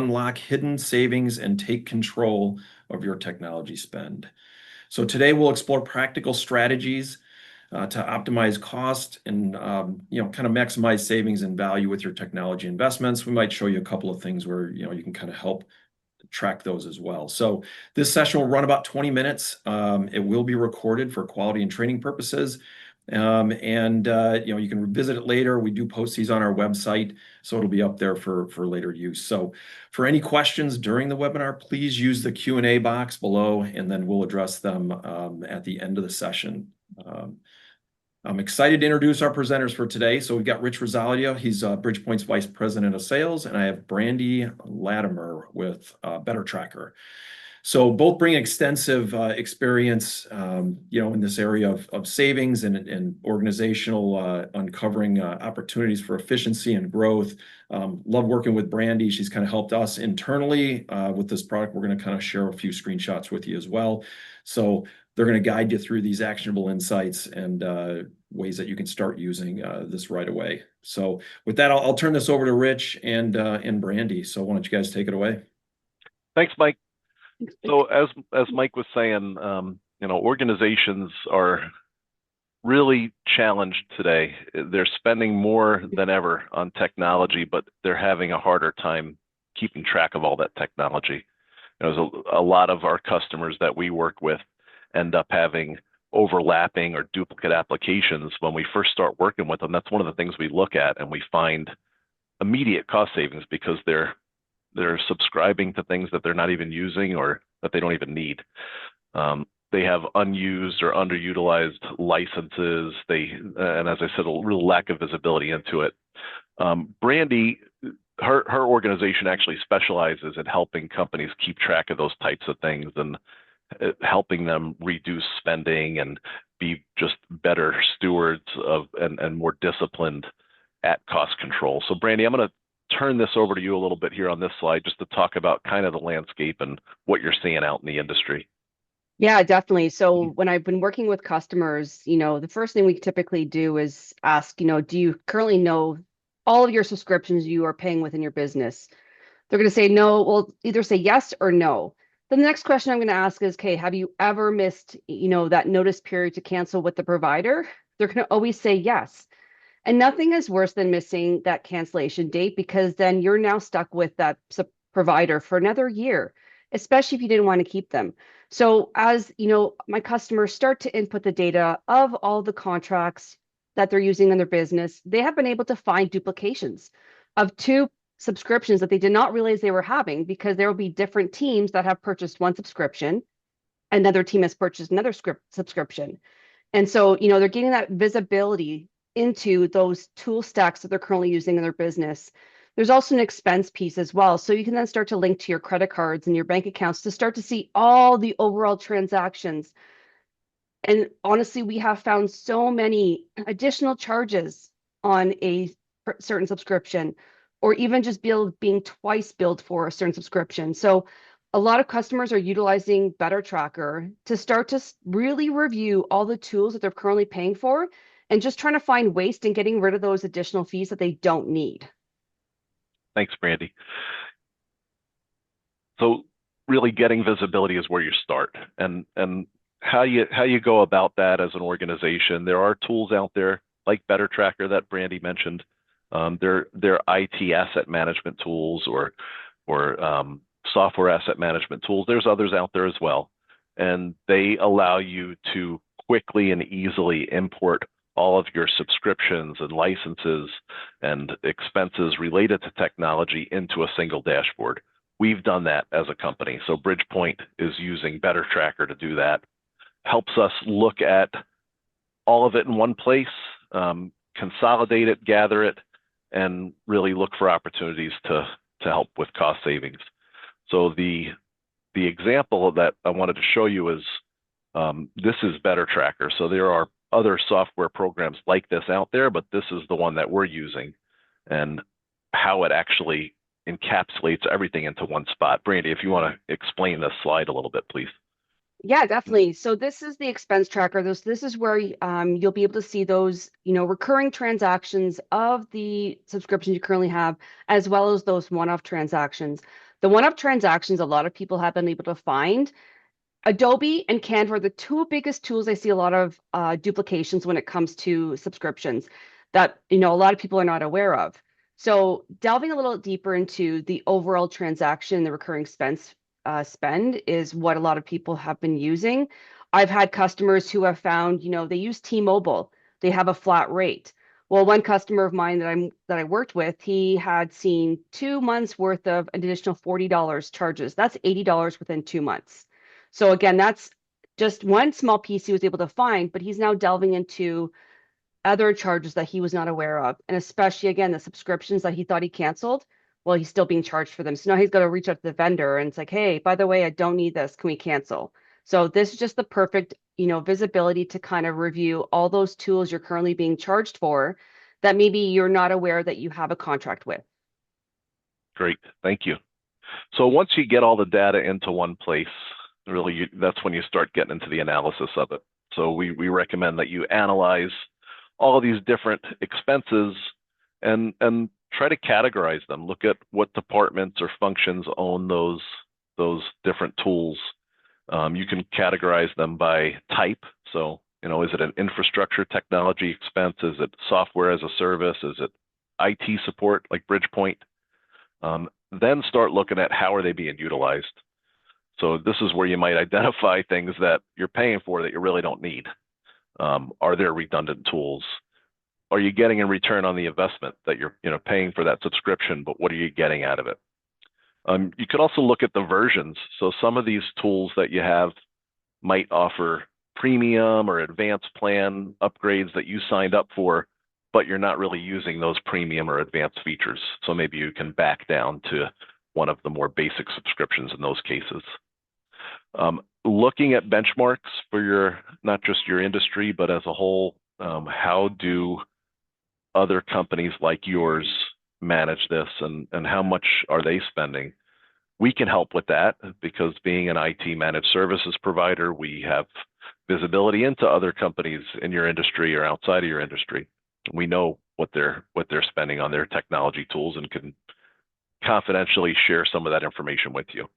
unlock hidden savings and take control of your technology spend. So today we'll explore practical strategies to optimize cost and kind of maximize savings and value with your technology investments. We might show you a couple of things where you can kind of help track those as well. So this session will run about 20 minutes. It will be recorded for quality and training purposes. You can revisit it later. We do post these on our website, so it'll be up there for later use. So for any questions during the webinar, please use the Q&A box below, and then we'll address them at the end of the session. I'm excited to introduce our presenters for today. So we've got Rosalia. He's BridgePoint's Vice President of Sales, and I have Brandy Latimer with BetterTracker. So both bring extensive experience, in this area of savings and organizational uncovering opportunities for efficiency and growth. Love working with Brandy. She's kind of helped us internally with this product. We're going to kind of share a few screenshots with you as well. So they're going to guide you through these actionable insights and ways that you can start using this right away. So with that, I'll turn this over to Rich and Brandy. So why don't you guys take it away? Thanks, Mike. So as Mike was saying, organizations are really challenged today. They're spending more than ever on technology, but they're having a harder time keeping track of all that technology. There's a lot of our customers that we work with end up having overlapping or duplicate applications. When we first start working with them, that's one of the things we look at, and we find immediate cost savings because they're subscribing to things that they're not even using or that they don't even need. They have unused or underutilized licenses. And as I said, a real lack of visibility into it. Brandy, her organization actually specializes in helping companies keep track of those types of things and helping them reduce spending and be just better stewards of and more disciplined at cost control. So Brandy, I'm going to turn this over to you a little bit here on this slide just to talk about kind of the landscape and what you're seeing out in the industry. Yeah, definitely. So when I've been working with customers, the first thing we typically do is ask, do you currently know all of your subscriptions you are paying within your business? They're going to say no. Well, either say yes or no. Then the next question I'm going to ask is, okay, have you ever missed, that notice period to cancel with the provider? They're going to always say yes. And nothing is worse than missing that cancellation date, because then you're now stuck with that provider for another year, especially if you didn't want to keep them. So as my customers start to input the data of all the contracts that they're using in their business, they have been able to find duplications of two subscriptions that they did not realize they were having, because there will be different teams that have purchased one subscription, another team has purchased another subscription. And so, they're getting that visibility into those tool stacks that they're currently using in their business. There's also an expense piece as well. So you can then start to link to your credit cards and your bank accounts to start to see all the overall transactions. And honestly, we have found so many additional charges on a certain subscription, or even just being twice billed for a certain subscription. So a lot of customers are utilizing BetterTracker to start to really review all the tools that they're currently paying for and just trying to find waste and getting rid of those additional fees that they don't need. Thanks, Brandy. So really getting visibility is where you start. And how you go about that as an organization. There are tools out there like BetterTracker that Brandy mentioned. They're IT asset management tools or software asset management tools. There's others out there as well, and they allow you to quickly and easily import all of your subscriptions and licenses and expenses related to technology into a single dashboard. We've done that as a company. So BridgePoint is using BetterTracker to do that. Helps us look at all of it in one place, consolidate it, gather it, and really look for opportunities to help with cost savings. So the example that I wanted to show you is this is BetterTracker. So there are other software programs like this out there, but this is the one that we're using, and how it actually encapsulates everything into one spot. Brandy, if you want to explain this slide a little bit, please. Yeah, definitely. So this is the expense tracker. This is where you'll be able to see those, recurring transactions of the subscriptions you currently have, as well as those one-off transactions. The one-up transactions a lot of people have been able to find. Adobe and Canva are the two biggest tools I see a lot of duplications when it comes to subscriptions that, a lot of people are not aware of. So delving a little deeper into the overall transaction, the recurring spend is what a lot of people have been using. I've had customers who have found, they use T-Mobile. They have a flat rate. Well, one customer of mine that I worked with, he had seen 2 months worth of an additional $40 charges. That's $80 within 2 months. So again, that's just one small piece he was able to find, but he's now delving into other charges that he was not aware of. And especially again, the subscriptions that he thought he canceled, well, he's still being charged for them. So now he's got to reach out to the vendor and it's like, hey, by the way, I don't need this. Can we cancel? So this is just the perfect, visibility to kind of review all those tools you're currently being charged for that maybe you're not aware that you have a contract with. Great, thank you. So once you get all the data into one place, really, that's when you start getting into the analysis of it. So we recommend that you analyze all of these different expenses and try to categorize them. Look at what departments or functions own those different tools. You can categorize them by type. So, is it an infrastructure technology expense? Is it software as a service? Is it IT support like BridgePoint? Then start looking at how are they being utilized. So this is where you might identify things that you're paying for that you really don't need. Are there redundant tools? Are you getting in return on the investment that you're paying for that subscription, but what are you getting out of it? You could also look at the versions. So some of these tools that you have might offer premium or advanced plan upgrades that you signed up for, but you're not really using those premium or advanced features. So maybe you can back down to one of the more basic subscriptions in those cases. Looking at benchmarks for not just your industry, but as a whole, how do other companies like yours manage this and how much are they spending? We can help with that because being an IT managed services provider, we have visibility into other companies in your industry or outside of your industry. We know what they're spending on their technology tools and can confidentially share some of that information with you.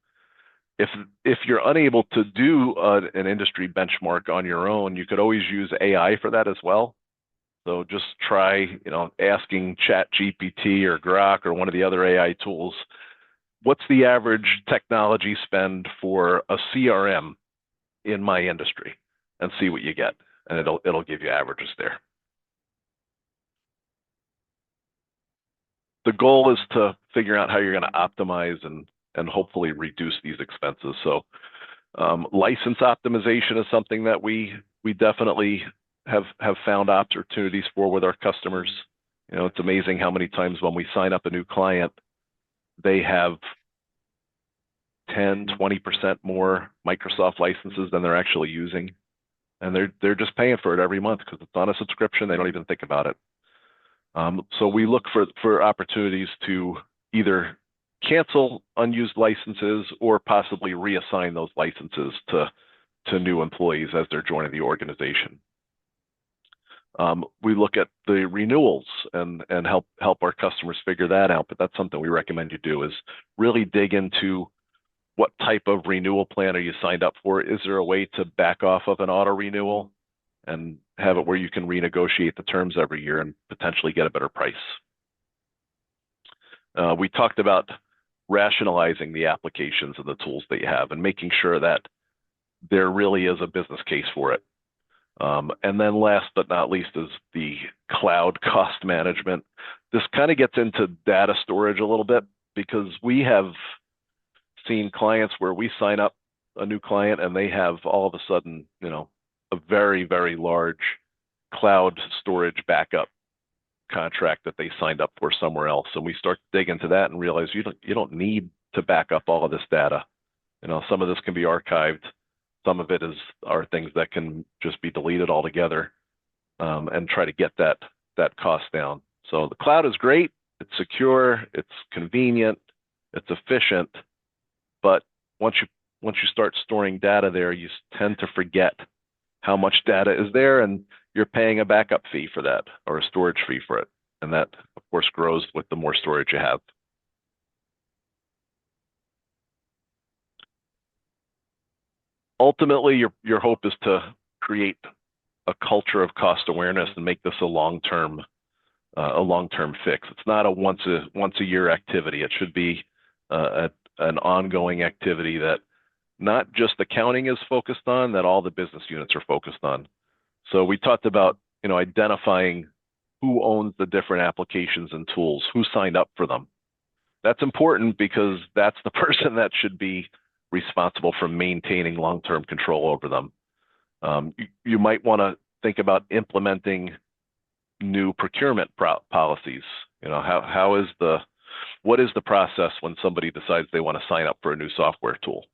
If you're unable to do an industry benchmark on your own, you could always use AI for that as well. So just try, asking ChatGPT or Grok or one of the other AI tools, what's the average technology spend for a CRM in my industry, and see what you get, and it'll give you averages there. The goal is to figure out how you're going to optimize and hopefully reduce these expenses. So license optimization is something that we definitely have found opportunities for with our customers. It's amazing how many times when we sign up a new client, they have 10, 20% more Microsoft licenses than they're actually using. And they're just paying for it every month because it's on a subscription. They don't even think about it. So we look for opportunities to either cancel unused licenses or possibly reassign those licenses to new employees as they're joining the organization. We look at the renewals and help our customers figure that out, but that's something we recommend you do, is really dig into what type of renewal plan are you signed up for? Is there a way to back off of an auto renewal and have it where you can renegotiate the terms every year and potentially get a better price? We talked about rationalizing the applications and the tools that you have and making sure that there really is a business case for it. And then last but not least is the cloud cost management. This kind of gets into data storage a little bit, because we have seen clients where we sign up a new client and they have all of a sudden, a very, very large cloud storage backup contract that they signed up for somewhere else. And we start to dig into that and realize you don't need to back up all of this data. Some of this can be archived. Some of it are things that can just be deleted altogether, and try to get that cost down. So the cloud is great. It's secure. It's convenient. It's efficient. But once you start storing data there, you tend to forget how much data is there, and you're paying a backup fee for that or a storage fee for it. And that, of course, grows with the more storage you have. ultimately, your hope is to create a culture of cost awareness and make this a long-term fix. It's not a once a year activity. It should be an ongoing activity that not just accounting is focused on, that all the business units are focused on. So we talked about, identifying who owns the different applications and tools, who signed up for them. That's important because that's the person that should be responsible for maintaining long-term control over them. You might want to think about implementing new procurement policies. What is the process when somebody decides they want to sign up for a new software tool?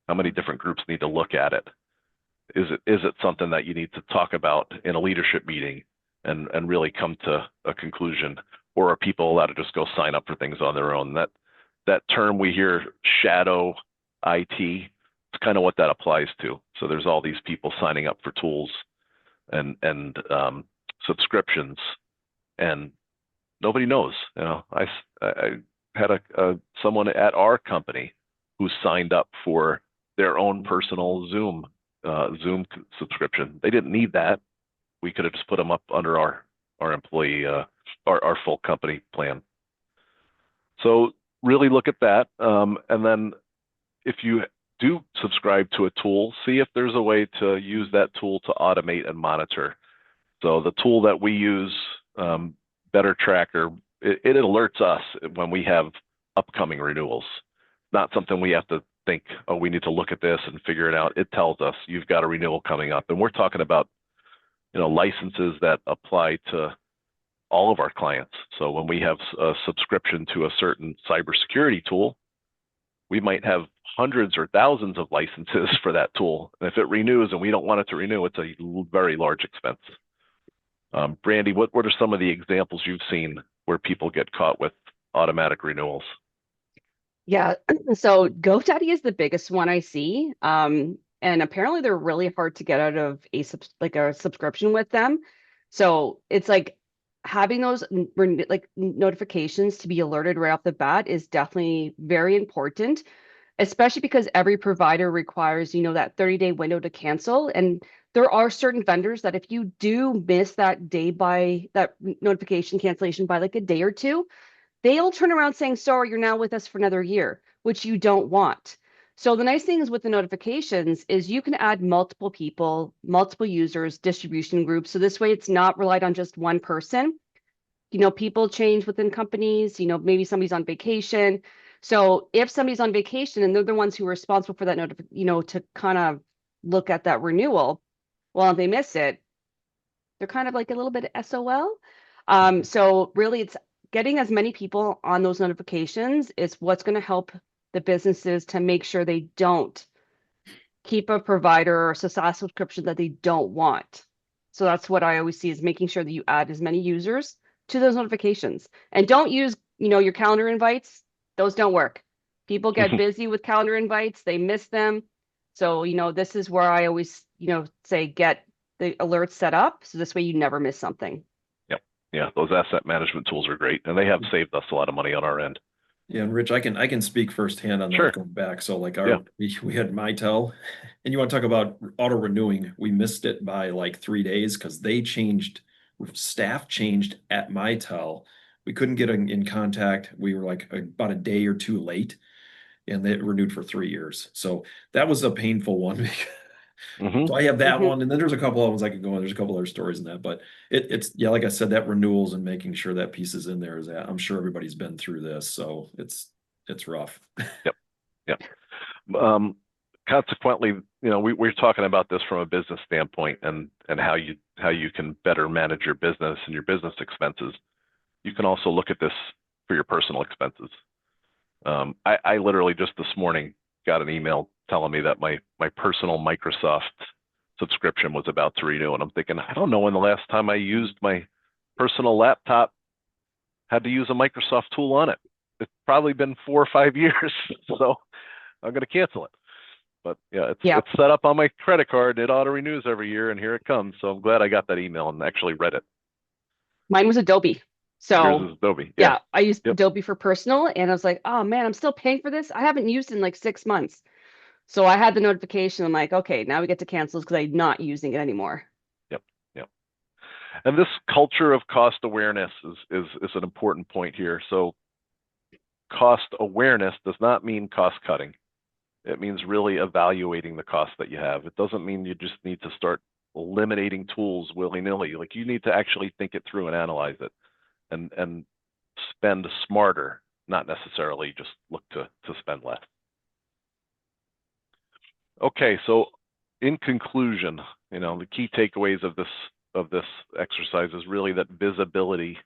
How many different groups need to look at it? Is it something that you need to talk about in a leadership meeting and really come to a conclusion, or are people allowed to just go sign up for things on their own? That term we hear, shadow IT, it's kind of what that applies to. So there's all these people signing up for tools and subscriptions, and nobody knows. I had someone at our company who signed up for their own personal Zoom subscription. They didn't need that. We could have just put them up under our employee our full company plan. So really look at that, and then if you do subscribe to a tool, see if there's a way to use that tool to automate and monitor. So the tool that we use, BetterTracker, it alerts us when we have upcoming renewals. Not something we have to think, oh, we need to look at this and figure it out. It tells us you've got a renewal coming up, and we're talking about licenses that apply to all of our clients. So when we have a subscription to a certain cybersecurity tool, we might have hundreds or thousands of licenses for that tool. And if it renews and we don't want it to renew, it's a very large expense. Brandy, what are some of the examples you've seen where people get caught with automatic renewals? Yeah, so GoDaddy is the biggest one I see. And apparently they're really hard to get out of a subscription with them. So it's like having those notifications to be alerted right off the bat is definitely very important, especially because every provider requires, that 30-day window to cancel. And there are certain vendors that if you do miss that notification cancellation by like a day or two, they'll turn around saying, sorry, you're now with us for another year, which you don't want. So the nice thing is with the notifications is you can add multiple people, multiple users, distribution groups. So this way it's not relied on just one person. People change within companies, maybe somebody's on vacation. So if somebody's on vacation and they're the ones who are responsible for that to kind of look at that renewal, well, if they miss it, they're kind of like a little bit SOL. So really it's getting as many people on those notifications is what's going to help the businesses to make sure they don't keep a provider or SaaS subscription that they don't want. So that's what I always see is making sure that you add as many users to those notifications. And don't use, your calendar invites. Those don't work. People get busy with calendar invites. They miss them. So, this is where I always, say get the alerts set up. So this way you never miss something. Yep. Yeah. Those asset management tools are great, and they have saved us a lot of money on our end. Yeah, and Rich, I can speak firsthand on that going back. So like we had Mitel, and you want to talk about auto renewing. We missed it by like 3 days because staff changed at Mitel. We couldn't get in contact. We were like about a day or two late, and they renewed for 3 years. So that was a painful one. So I have that one, and then there's a couple of ones I could go on. There's a couple other stories in that, but it's like I said, that renewals and making sure that piece is in there is that I'm sure everybody's been through this, so it's rough. Yep. Consequently, we're talking about this from a business standpoint and how you can better manage your business and your business expenses. You can also look at this for your personal expenses. I literally just this morning got an email telling me that my personal Microsoft subscription was about to renew, and I'm thinking, I don't know when the last time I used my personal laptop had to use a Microsoft tool on it. It's probably been 4 or 5 years, so I'm going to cancel it. But it's set up on my credit card. It auto renews every year, and here it comes. So I'm glad I got that email and actually read it. Mine was Adobe. So yours is Adobe. Yeah, I used Adobe for personal, and I was like, oh man, I'm still paying for this. I haven't used it in like 6 months. So I had the notification. I'm like, okay, now we get to cancel because I'm not using it anymore. Yep. Yep. And this culture of cost awareness is an important point here. So cost awareness does not mean cost cutting. It means really evaluating the cost that you have. It doesn't mean you just need to start eliminating tools willy-nilly. Like, you need to actually think it through and analyze it and spend smarter, not necessarily just look to spend less. Okay, so in conclusion, the key takeaways of this exercise is really that visibility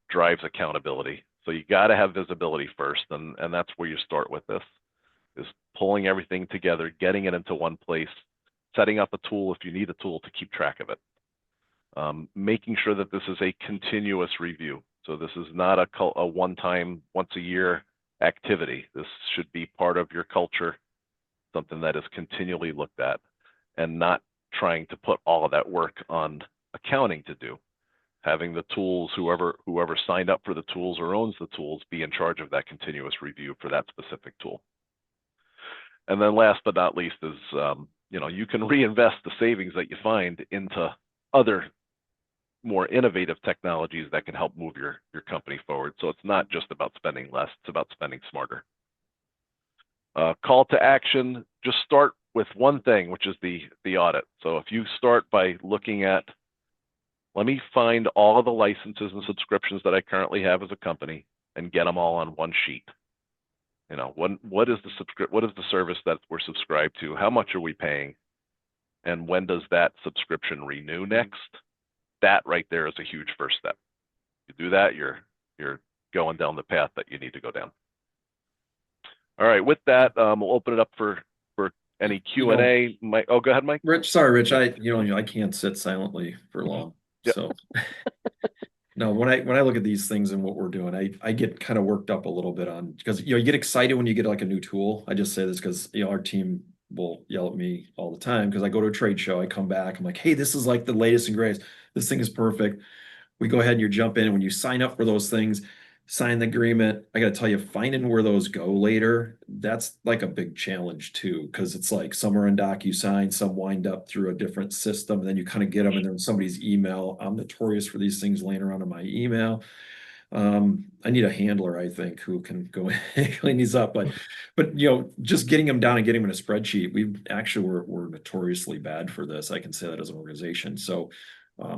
drives accountability. So you got to have visibility first, and that's where you start with this, is pulling everything together, getting it into one place, setting up a tool if you need a tool to keep track of it. Making sure that this is a continuous review. So this is not a one-time, once-a-year activity. This should be part of your culture, something that is continually looked at, and not trying to put all of that work on accounting to do. Having the tools, whoever signed up for the tools or owns the tools, be in charge of that continuous review for that specific tool. And then last but not least is, you can reinvest the savings that you find into other more innovative technologies that can help move your company forward. So it's not just about spending less, it's about spending smarter. Call to action, just start with one thing, which is the audit. So if you start by looking at, let me find all of the licenses and subscriptions that I currently have as a company and get them all on one sheet. What is the service that we're subscribed to? How much are we paying? And when does that subscription renew next? That right there is a huge first step. You do that, you're going down the path that you need to go down. All right, with that, we'll open it up for any Q&A. Mike, go ahead, Mike. Rich, I can't sit silently for long. Yep. So no, when I look at these things and what we're doing, I get kind of worked up a little bit on, because you get excited when you get like a new tool. I just say this because our team will yell at me all the time because I go to a trade show, I come back, I'm like, hey, this is like the latest and greatest. This thing is perfect. We go ahead and you jump in, and when you sign up for those things, sign the agreement, I got to tell you, finding where those go later, that's like a big challenge too, because it's like some are in DocuSign, some wind up through a different system, and then you kind of get them and they're in somebody's email. I'm notorious for these things laying around in my email. I need a handler, I think, who can go and clean these up. But just getting them down and getting them in a spreadsheet, we're notoriously bad for this. I can say that as an organization. So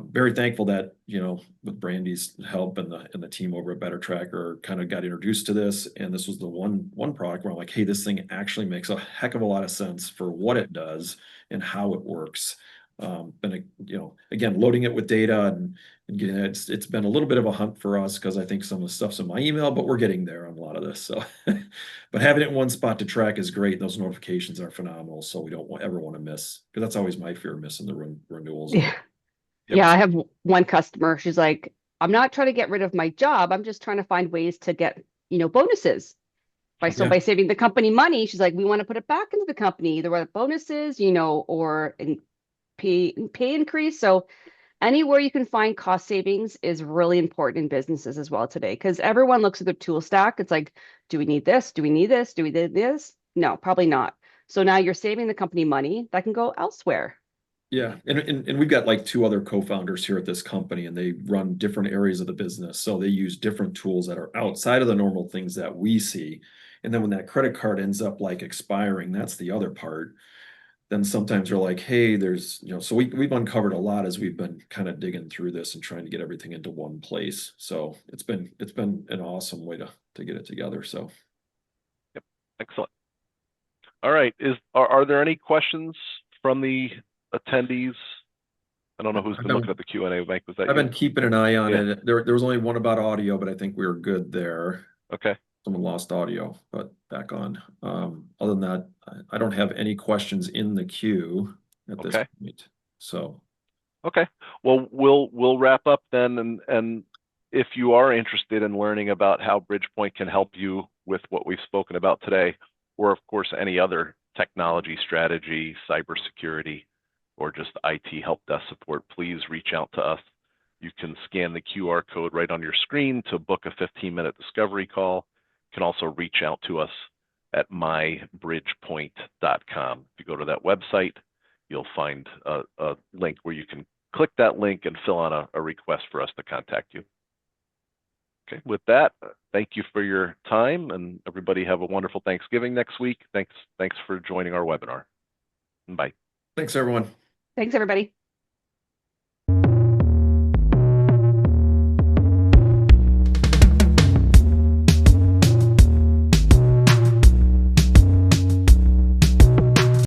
very thankful that with Brandy's help and the team over at BetterTracker kind of got introduced to this, and this was the one product where I'm like, hey, this thing actually makes a heck of a lot of sense for what it does and how it works. And again, loading it with data and getting it, it's been a little bit of a hunt for us because I think some of the stuff's in my email, but we're getting there on a lot of this. So, but having it in one spot to track is great. Those notifications are phenomenal, so we don't ever want to miss, because that's always my fear, missing the renewals. Yeah. Yep. Yeah, I have one customer. She's like, I'm not trying to get rid of my job. I'm just trying to find ways to get, bonuses. By saving the company money, she's like, we want to put it back into the company, either with bonuses, or in pay increase. So anywhere you can find cost savings is really important in businesses as well today, because everyone looks at their tool stack. It's like, do we need this? Do we need this? Do we need this? No, probably not. So now you're saving the company money that can go elsewhere. Yeah, and we've got like 2 other co-founders here at this company, and they run different areas of the business. So they use different tools that are outside of the normal things that we see. And then when that credit card ends up like expiring, that's the other part. Then sometimes they're like, hey, there's, so we've uncovered a lot as we've been kind of digging through this and trying to get everything into one place. So it's been an awesome way to get it together. So yep, excellent. All right, are there any questions from the attendees? I don't know who's been looking at the Q&A, Mike. Was that I've been keeping an eye on it. There was only one about audio, but I think we were good there. Okay. Someone lost audio, but back on. Other than that, I don't have any questions in the queue at this point. So okay. Well, we'll wrap up then, and if you are interested in learning about how BridgePoint can help you with what we've spoken about today, or of course any other technology strategy, cybersecurity, or just IT help desk support, please reach out to us. You can scan the QR code right on your screen to book a 15-minute discovery call. You can also reach out to us at mybridgepoint.com. If you go to that website, you'll find a link where you can click that link and fill out a request for us to contact you. Okay, with that, thank you for your time, and everybody have a wonderful Thanksgiving next week. Thanks for joining our webinar. Bye. Thanks, everyone. Thanks, everybody.